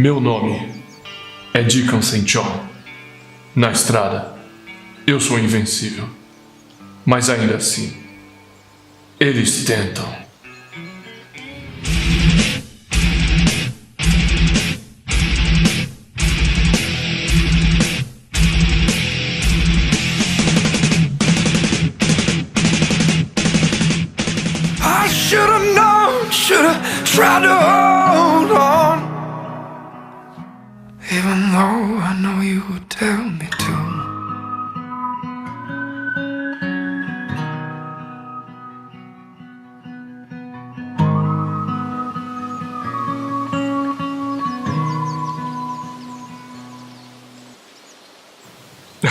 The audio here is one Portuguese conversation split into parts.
Meu nome é Deacon St. John. Na estrada, eu sou invencível. Mas ainda assim, eles tentam. I should've known, should've tried to hold on. Even though I know you would tell me to.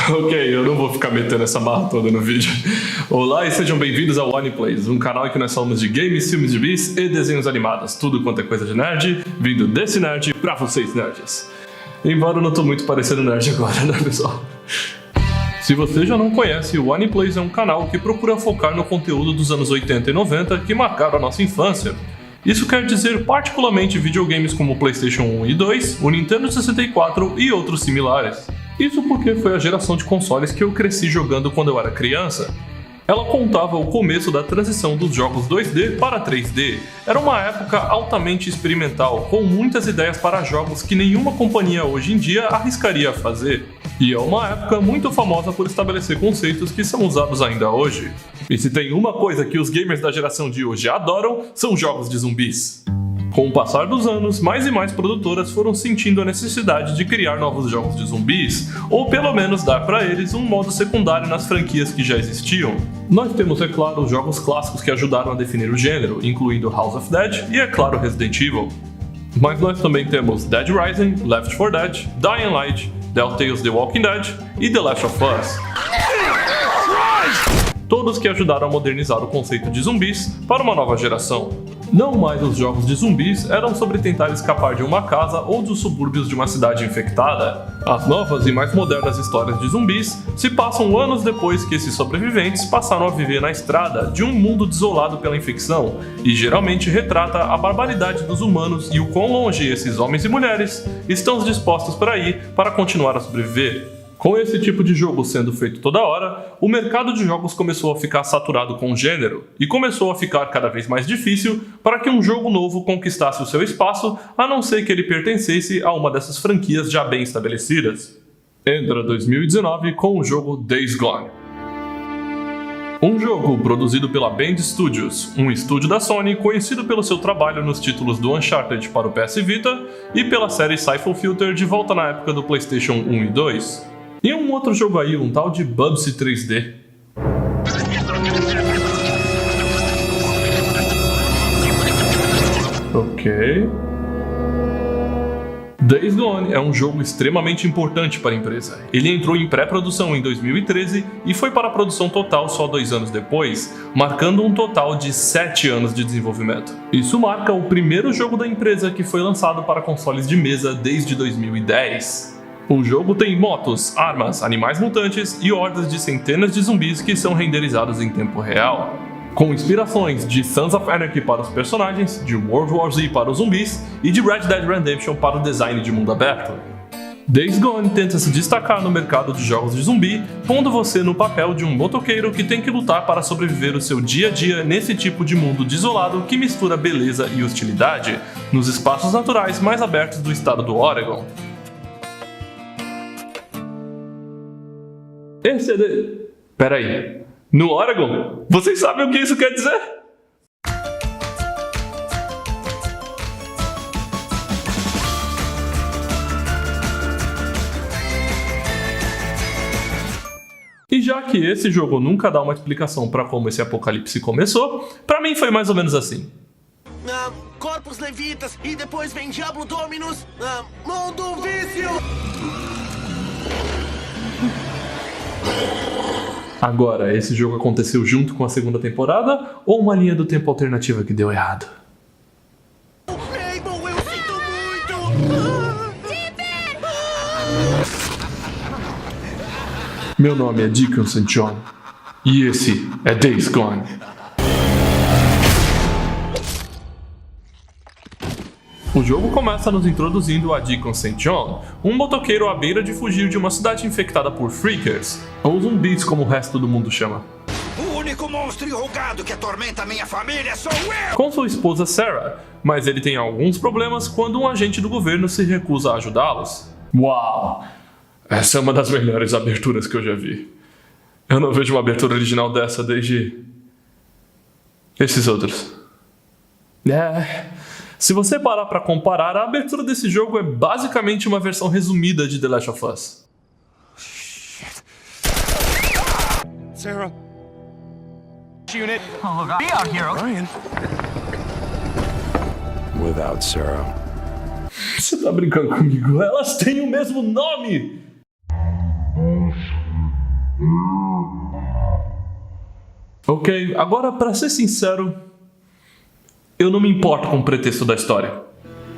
Ok, eu não vou ficar metendo essa barra toda no vídeo. Olá e sejam bem-vindos ao OnePlays, um canal em que nós falamos de games, filmes de bis e desenhos animados. Tudo quanto é coisa de nerd, vindo desse nerd pra vocês nerds. Embora eu não tô muito parecendo nerd agora, né, pessoal? Se você já não conhece, o OnePlays é um canal que procura focar no conteúdo dos anos 80 e 90 que marcaram a nossa infância. Isso quer dizer particularmente videogames como o PlayStation 1 e 2, o Nintendo 64 e outros similares. Isso porque foi a geração de consoles que eu cresci jogando quando eu era criança. Ela contava o começo da transição dos jogos 2D para 3D. Era uma época altamente experimental, com muitas ideias para jogos que nenhuma companhia hoje em dia arriscaria a fazer. E é uma época muito famosa por estabelecer conceitos que são usados ainda hoje. E se tem uma coisa que os gamers da geração de hoje adoram, são jogos de zumbis. Com o passar dos anos, mais e mais produtoras foram sentindo a necessidade de criar novos jogos de zumbis, ou pelo menos dar para eles um modo secundário nas franquias que já existiam. Nós temos, é claro, os jogos clássicos que ajudaram a definir o gênero, incluindo House of Dead e, é claro, Resident Evil. Mas nós também temos Dead Rising, Left 4 Dead, Dying Light, Telltale's The Walking Dead e The Last of Us. Todos que ajudaram a modernizar o conceito de zumbis para uma nova geração. Não mais os jogos de zumbis eram sobre tentar escapar de uma casa ou dos subúrbios de uma cidade infectada. As novas e mais modernas histórias de zumbis se passam anos depois que esses sobreviventes passaram a viver na estrada de um mundo desolado pela infecção, e geralmente retrata a barbaridade dos humanos e o quão longe esses homens e mulheres estão dispostos para ir para continuar a sobreviver. Com esse tipo de jogo sendo feito toda hora, o mercado de jogos começou a ficar saturado com o gênero e começou a ficar cada vez mais difícil para que um jogo novo conquistasse o seu espaço, a não ser que ele pertencesse a uma dessas franquias já bem estabelecidas. Entra 2019 com o jogo Days Gone. Um jogo produzido pela Band Studios, um estúdio da Sony conhecido pelo seu trabalho nos títulos do Uncharted para o PS Vita e pela série Siphon Filter de volta na época do PlayStation 1 e 2. E um outro jogo aí, um tal de Bubsy 3D. Ok. Days Gone é um jogo extremamente importante para a empresa. Ele entrou em pré-produção em 2013 e foi para a produção total só 2 anos depois, marcando um total de 7 anos de desenvolvimento. Isso marca o primeiro jogo da empresa que foi lançado para consoles de mesa desde 2010. O jogo tem motos, armas, animais mutantes e hordas de centenas de zumbis que são renderizados em tempo real. Com inspirações de Sons of Anarchy para os personagens, de World War Z para os zumbis e de Red Dead Redemption para o design de mundo aberto. Days Gone tenta se destacar no mercado de jogos de zumbi, pondo você no papel de um motoqueiro que tem que lutar para sobreviver o seu dia a dia nesse tipo de mundo desolado que mistura beleza e hostilidade, nos espaços naturais mais abertos do estado do Oregon. Peraí. No Oregon? Vocês sabem o que isso quer dizer? E já que esse jogo nunca dá uma explicação para como esse apocalipse começou, pra mim foi mais ou menos assim. Corpus Levitas e depois vem Diablo Dominus, Mundo Vício! Agora, esse jogo aconteceu junto com a segunda temporada ou uma linha do tempo alternativa que deu errado? Rainbow, eu sinto muito! Meu nome é Deacon St. John e esse é Days Gone. O jogo começa nos introduzindo a Deacon St. John, um motoqueiro à beira de fugir de uma cidade infectada por freakers, ou zumbis como o resto do mundo chama. O único monstro enrugado que atormenta minha família sou eu! Com sua esposa Sarah, mas ele tem alguns problemas quando um agente do governo se recusa a ajudá-los. Uau! Essa é uma das melhores aberturas que eu já vi. Eu não vejo uma abertura original dessa desde... esses outros. Se você parar pra comparar, a abertura desse jogo é basicamente uma versão resumida de The Last of Us. Sarah. Unit. Oh, look, be out here. Ryan. Without Sarah. Você tá brincando comigo? Elas têm o mesmo nome! Ok, agora pra ser sincero, eu não me importo com o pretexto da história.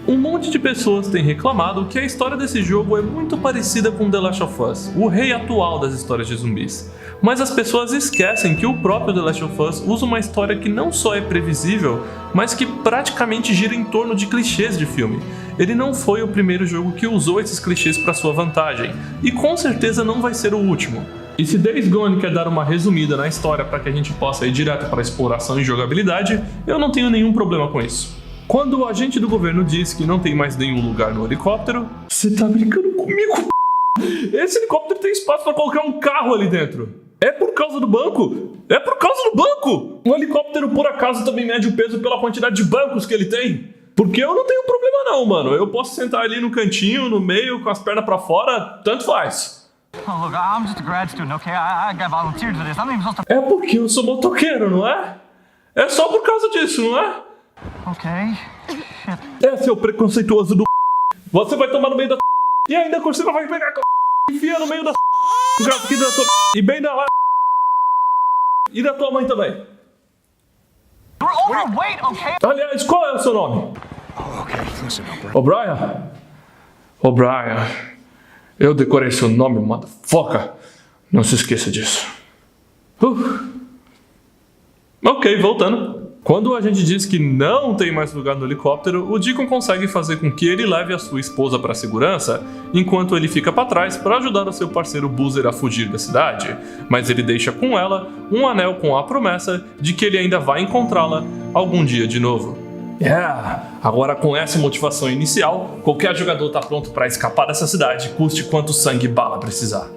Um monte de pessoas tem reclamado que a história desse jogo é muito parecida com The Last of Us, o rei atual das histórias de zumbis. Mas as pessoas esquecem que o próprio The Last of Us usa uma história que não só é previsível, mas que praticamente gira em torno de clichês de filme. Ele não foi o primeiro jogo que usou esses clichês para sua vantagem, e com certeza não vai ser o último. E se Days Gone quer dar uma resumida na história para que a gente possa ir direto para exploração e jogabilidade, eu não tenho nenhum problema com isso. Quando o agente do governo diz que não tem mais nenhum lugar no helicóptero, você tá brincando comigo? Esse helicóptero tem espaço para colocar um carro ali dentro. É por causa do banco? É por causa do banco! Um helicóptero por acaso também mede o peso pela quantidade de bancos que ele tem? Porque eu não tenho problema não, mano. Eu posso sentar ali no cantinho, no meio, com as pernas pra fora, tanto faz. Oh, look, I'm just a grad student, okay? I got volunteered for this. I'm not even supposed to... É porque eu sou motoqueiro, não é? É só por causa disso, não é? Okay. É, seu preconceituoso do... Você vai tomar no meio da... E ainda por cima vai pegar a... enfia no meio da... aqui da tua... e bem da... e da tua mãe também. You're overweight, okay? Aliás, qual é o seu nome? Okay, listen, O'Brien? O'Brien. Eu decorei seu nome, motherfucker. Não se esqueça disso. Ok, voltando. Quando a gente diz que não tem mais lugar no helicóptero, o Deacon consegue fazer com que ele leve a sua esposa para a segurança, enquanto ele fica para trás para ajudar o seu parceiro Boozer a fugir da cidade. Mas ele deixa com ela um anel com a promessa de que ele ainda vai encontrá-la algum dia de novo. Agora com essa motivação inicial, qualquer jogador está pronto para escapar dessa cidade, custe quanto sangue e bala precisar.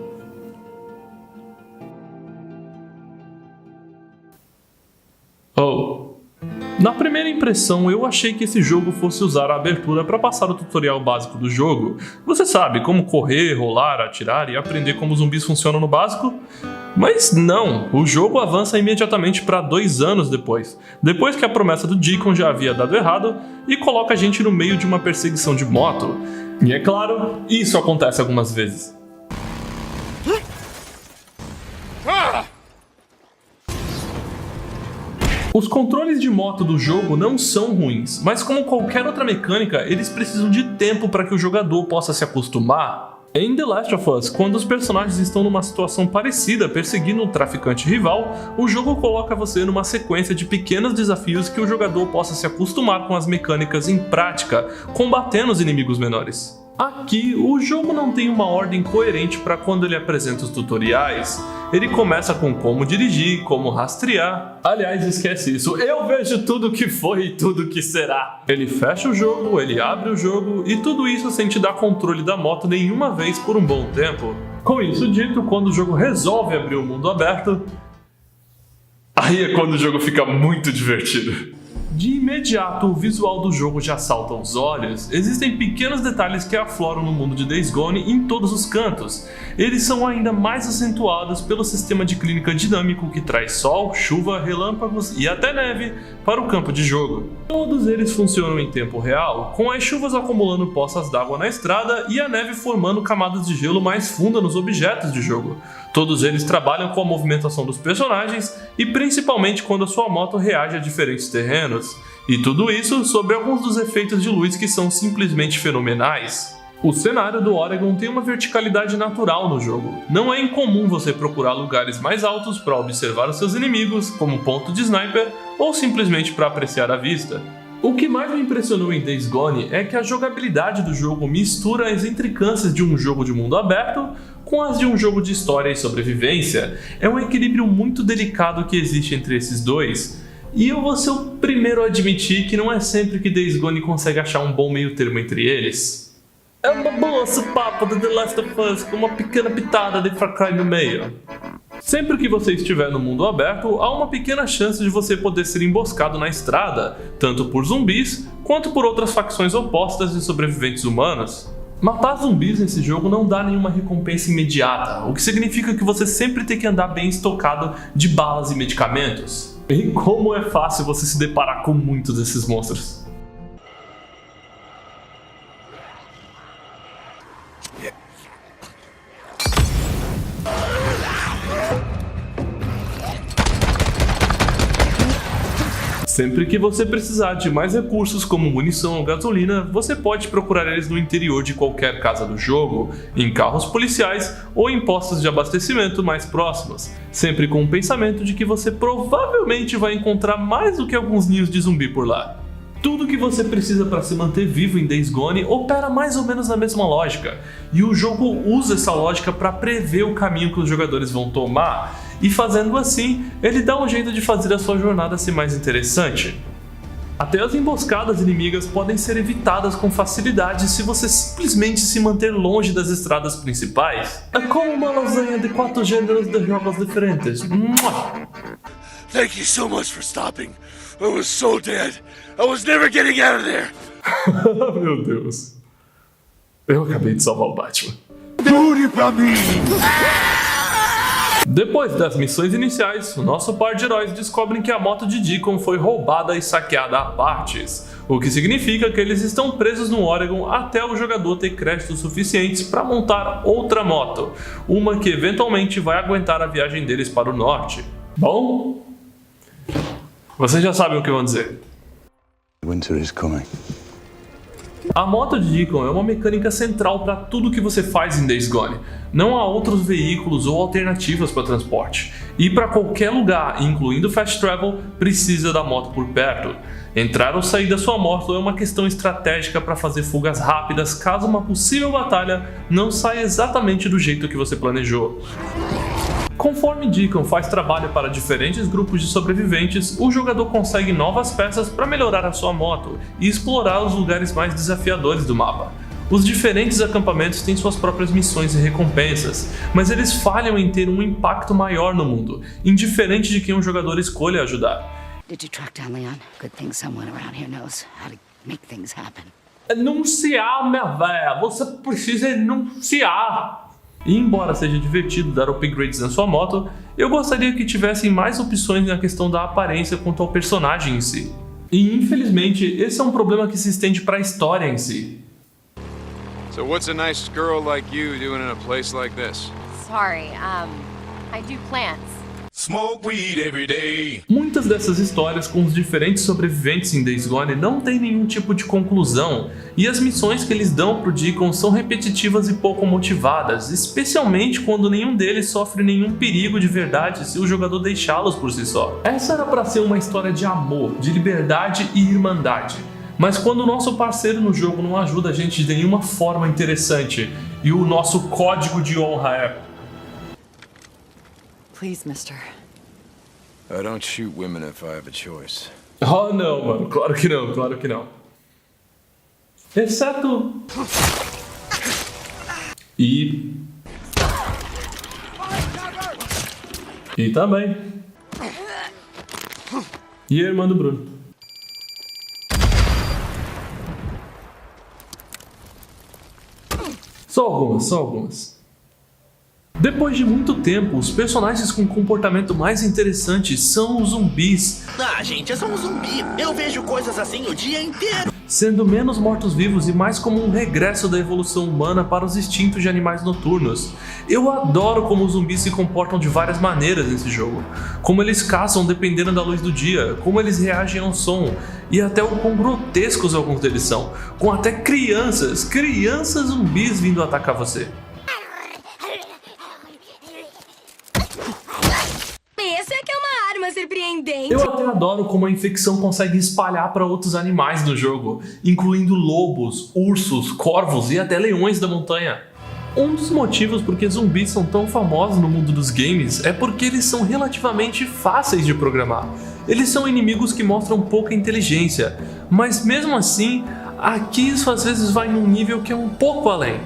Na primeira impressão, eu achei que esse jogo fosse usar a abertura para passar o tutorial básico do jogo. Você sabe, como correr, rolar, atirar e aprender como os zumbis funcionam no básico? Mas não, o jogo avança imediatamente para 2 anos depois que a promessa do Deacon já havia dado errado, e coloca a gente no meio de uma perseguição de moto. E é claro, isso acontece algumas vezes. Os controles de moto do jogo não são ruins, mas como qualquer outra mecânica, eles precisam de tempo para que o jogador possa se acostumar. Em The Last of Us, quando os personagens estão numa situação parecida perseguindo um traficante rival, o jogo coloca você numa sequência de pequenos desafios que o jogador possa se acostumar com as mecânicas em prática, combatendo os inimigos menores. Aqui, o jogo não tem uma ordem coerente para quando ele apresenta os tutoriais. Ele começa com como dirigir, como rastrear. Aliás, esquece isso, eu vejo tudo que foi e tudo que será. Ele fecha o jogo, ele abre o jogo, e tudo isso sem te dar controle da moto nenhuma vez por um bom tempo. Com isso dito, quando o jogo resolve abrir o mundo aberto, aí é quando o jogo fica muito divertido. De imediato, o visual do jogo já salta aos olhos. Existem pequenos detalhes que afloram no mundo de Days Gone em todos os cantos. Eles são ainda mais acentuados pelo sistema de clínica dinâmico que traz sol, chuva, relâmpagos e até neve para o campo de jogo. Todos eles funcionam em tempo real, com as chuvas acumulando poças d'água na estrada e a neve formando camadas de gelo mais fundas nos objetos de jogo. Todos eles trabalham com a movimentação dos personagens e principalmente quando a sua moto reage a diferentes terrenos. E tudo isso sobre alguns dos efeitos de luz que são simplesmente fenomenais. O cenário do Oregon tem uma verticalidade natural no jogo. Não é incomum você procurar lugares mais altos para observar os seus inimigos, como ponto de sniper, ou simplesmente para apreciar a vista. O que mais me impressionou em Days Gone é que a jogabilidade do jogo mistura as intricâncias de um jogo de mundo aberto com as de um jogo de história e sobrevivência. É um equilíbrio muito delicado que existe entre esses dois, e eu vou ser o primeiro a admitir que não é sempre que Days Gone consegue achar um bom meio termo entre eles. É uma boa esse papo de The Last of Us com uma pequena pitada de Far Cry no meio. Sempre que você estiver no mundo aberto, há uma pequena chance de você poder ser emboscado na estrada, tanto por zumbis quanto por outras facções opostas de sobreviventes humanos. Matar zumbis nesse jogo não dá nenhuma recompensa imediata, o que significa que você sempre tem que andar bem estocado de balas e medicamentos. E como é fácil você se deparar com muitos desses monstros. Sempre que você precisar de mais recursos como munição ou gasolina, você pode procurar eles no interior de qualquer casa do jogo, em carros policiais ou em postos de abastecimento mais próximos, sempre com o pensamento de que você provavelmente vai encontrar mais do que alguns ninhos de zumbi por lá. Tudo que você precisa para se manter vivo em Days Gone opera mais ou menos na mesma lógica, e o jogo usa essa lógica para prever o caminho que os jogadores vão tomar, e fazendo assim, ele dá um jeito de fazer a sua jornada ser mais interessante. Até as emboscadas inimigas podem ser evitadas com facilidade se você simplesmente se manter longe das estradas principais. É como uma lasanha de 4 gêneros de jogos diferentes. Thank you so much for stopping. I was so dead. I was never getting out of there. Meu Deus. Eu acabei de salvar o Batman. Jure pra mim! Depois das missões iniciais, o nosso par de heróis descobrem que a moto de Deacon foi roubada e saqueada a partes, o que significa que eles estão presos no Oregon até o jogador ter créditos suficientes para montar outra moto, uma que eventualmente vai aguentar a viagem deles para o norte. Bom, vocês já sabem o que vão dizer. Winter is coming. A moto de Deacon é uma mecânica central para tudo que você faz em Days Gone. Não há outros veículos ou alternativas para transporte. E para qualquer lugar, incluindo fast travel, precisa da moto por perto. Entrar ou sair da sua moto é uma questão estratégica para fazer fugas rápidas caso uma possível batalha não saia exatamente do jeito que você planejou. Conforme Deacon faz trabalho para diferentes grupos de sobreviventes, o jogador consegue novas peças para melhorar a sua moto e explorar os lugares mais desafiadores do mapa. Os diferentes acampamentos têm suas próprias missões e recompensas, mas eles falham em ter um impacto maior no mundo, indiferente de quem o jogador escolha ajudar. Did you track down Leon? Good thing someone around here knows how to make things happen. Enunciar, minha véia, você precisa enunciar. E embora seja divertido dar upgrades na sua moto, eu gostaria que tivessem mais opções na questão da aparência quanto ao personagem em si. E infelizmente, esse é um problema que se estende para a história em si. So what's a nice girl like you doing in a place like this? Sorry, I do plants. Smoke weed every day. Muitas dessas histórias com os diferentes sobreviventes em Days Gone não tem nenhum tipo de conclusão, e as missões que eles dão pro Deacon são repetitivas e pouco motivadas, especialmente quando nenhum deles sofre nenhum perigo de verdade se o jogador deixá-los por si só. Essa era para ser uma história de amor, de liberdade e irmandade, mas quando o nosso parceiro no jogo não ajuda a gente de nenhuma forma interessante, e o nosso código de honra é: Please, mister. I don't shoot women if I have a choice. Oh não, mano, claro que não, claro que não. Exceto... E também. E a irmã do Bruno. Só algumas. Depois de muito tempo, os personagens com comportamento mais interessante são os zumbis. Ah, gente, é só um zumbi. Eu vejo coisas assim o dia inteiro. Sendo menos mortos-vivos e mais como um regresso da evolução humana para os instintos de animais noturnos. Eu adoro como os zumbis se comportam de várias maneiras nesse jogo. Como eles caçam dependendo da luz do dia, como eles reagem ao som, e até o quão grotescos alguns deles são, com até crianças zumbis vindo atacar você. Essa é que é uma arma surpreendente. independente. Eu até adoro como a infecção consegue espalhar para outros animais no jogo, incluindo lobos, ursos, corvos e até leões da montanha. Um dos motivos por que zumbis são tão famosos no mundo dos games é porque eles são relativamente fáceis de programar. Eles são inimigos que mostram pouca inteligência, mas mesmo assim, aqui isso às vezes vai num nível que é um pouco além.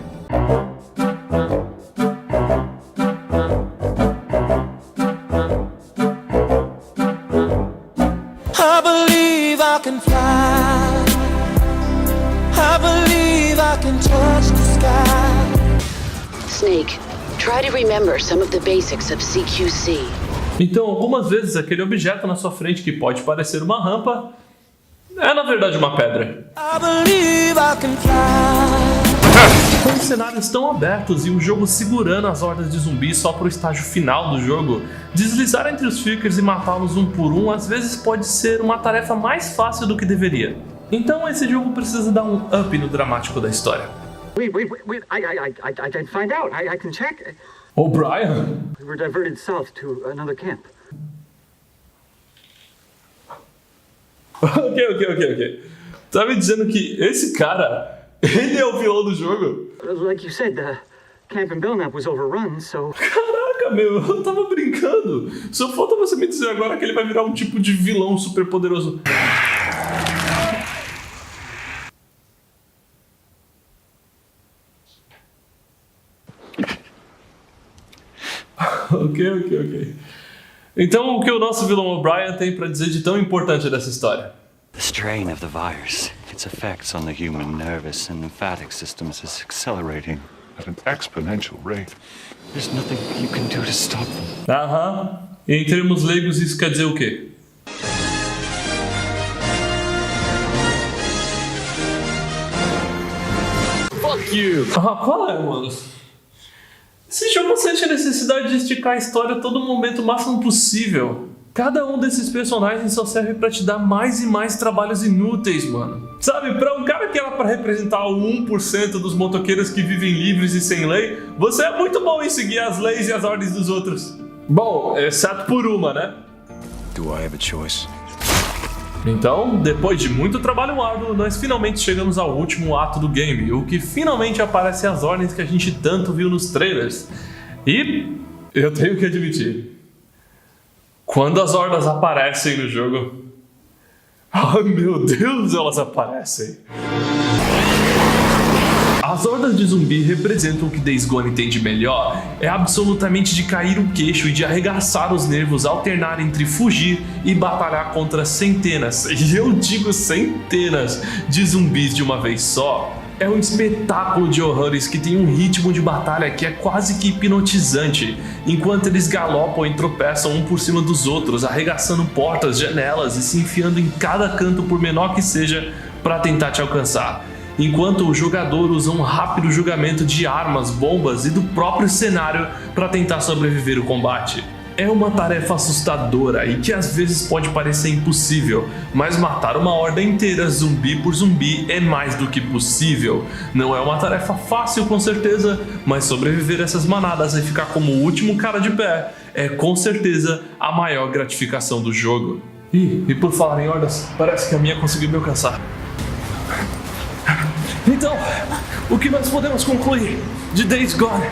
I believe I can fly. I believe I can touch the sky. Snake, try to remember some of the basics of CQC. Então, algumas vezes aquele objeto na sua frente que pode parecer uma rampa é na verdade uma pedra. I believe I can fly. Com os cenários tão abertos e o jogo segurando as hordas de zumbis só pro estágio final do jogo, deslizar entre os Freakers e matá-los um por um às vezes pode ser uma tarefa mais fácil do que deveria. Então esse jogo precisa dar um up no dramático da história. Wait. I can find out. I can check. O'Brien? We were diverted south to another camp. Ok. Tá me dizendo que esse cara, ele é o vilão do jogo? Like you said, the camp in Belknap was overrun, so... Caraca, meu, eu tava brincando. Só falta você me dizer agora que ele vai virar um tipo de vilão super poderoso. Ok. Então, o que o nosso vilão O'Brien tem pra dizer de tão importante dessa história? The strain of the virus, its effects on the human nervous and lymphatic systems is accelerating at an exponential rate. There's nothing you can do to stop them. Aham. E em termos leigos, isso quer dizer o quê? Fuck you! Qual é, mano? Esse jogo sente a necessidade de esticar a história a todo momento o máximo possível. Cada um desses personagens só serve pra te dar mais e mais trabalhos inúteis, mano. Sabe, pra um cara que era pra representar o 1% dos motoqueiros que vivem livres e sem lei, você é muito bom em seguir as leis e as ordens dos outros. Bom, exceto por uma, né? Do I have a choice? Então, depois de muito trabalho árduo, nós finalmente chegamos ao último ato do game, o que finalmente aparece as ordens que a gente tanto viu nos trailers. E eu tenho que admitir, quando as hordas aparecem no jogo, oh meu Deus, elas aparecem. As hordas de zumbi representam o que Days Gone tem de melhor, é absolutamente de cair o queixo e de arregaçar os nervos, alternar entre fugir e batalhar contra centenas, e eu digo centenas, de zumbis de uma vez só. É um espetáculo de horrores que tem um ritmo de batalha que é quase que hipnotizante, enquanto eles galopam e tropeçam um por cima dos outros, arregaçando portas, janelas e se enfiando em cada canto por menor que seja para tentar te alcançar. Enquanto o jogador usa um rápido julgamento de armas, bombas e do próprio cenário para tentar sobreviver ao combate. É uma tarefa assustadora e que às vezes pode parecer impossível, mas matar uma horda inteira zumbi por zumbi é mais do que possível. Não é uma tarefa fácil com certeza, mas sobreviver a essas manadas e ficar como o último cara de pé é com certeza a maior gratificação do jogo. E por falar em hordas, parece que a minha conseguiu me alcançar. Então, o que nós podemos concluir de Days Gone?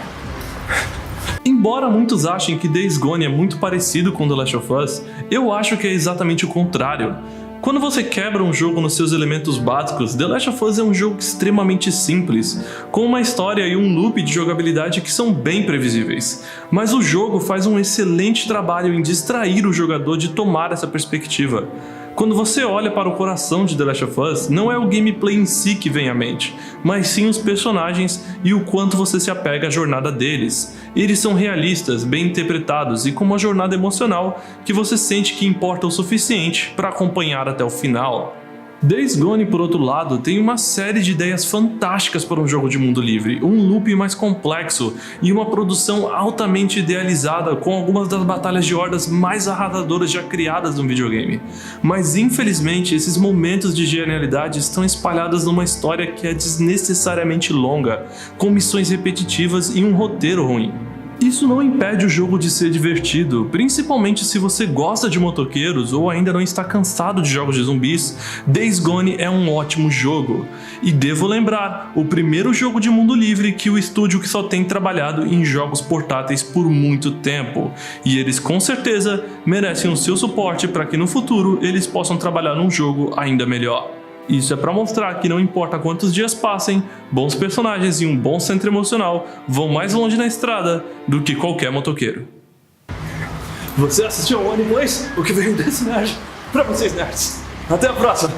Embora muitos achem que Days Gone é muito parecido com The Last of Us, eu acho que é exatamente o contrário. Quando você quebra um jogo nos seus elementos básicos, The Last of Us é um jogo extremamente simples, com uma história e um loop de jogabilidade que são bem previsíveis. Mas o jogo faz um excelente trabalho em distrair o jogador de tomar essa perspectiva. Quando você olha para o coração de The Last of Us, não é o gameplay em si que vem à mente, mas sim os personagens e o quanto você se apega à jornada deles. Eles são realistas, bem interpretados e com uma jornada emocional que você sente que importa o suficiente para acompanhar até o final. Days Gone, por outro lado, tem uma série de ideias fantásticas para um jogo de mundo livre, um loop mais complexo e uma produção altamente idealizada com algumas das batalhas de hordas mais arrasadoras já criadas no videogame. Mas infelizmente esses momentos de genialidade estão espalhados numa história que é desnecessariamente longa, com missões repetitivas e um roteiro ruim. Isso não impede o jogo de ser divertido, principalmente se você gosta de motoqueiros ou ainda não está cansado de jogos de zumbis. Days Gone é um ótimo jogo. E devo lembrar, o primeiro jogo de mundo livre que o estúdio que só tem trabalhado em jogos portáteis por muito tempo. E eles com certeza merecem o seu suporte para que no futuro eles possam trabalhar num jogo ainda melhor. Isso é para mostrar que não importa quantos dias passem, bons personagens e um bom centro emocional vão mais longe na estrada do que qualquer motoqueiro. Você assistiu ao One Place? O que veio desse nerd? Pra vocês nerds. Até a próxima!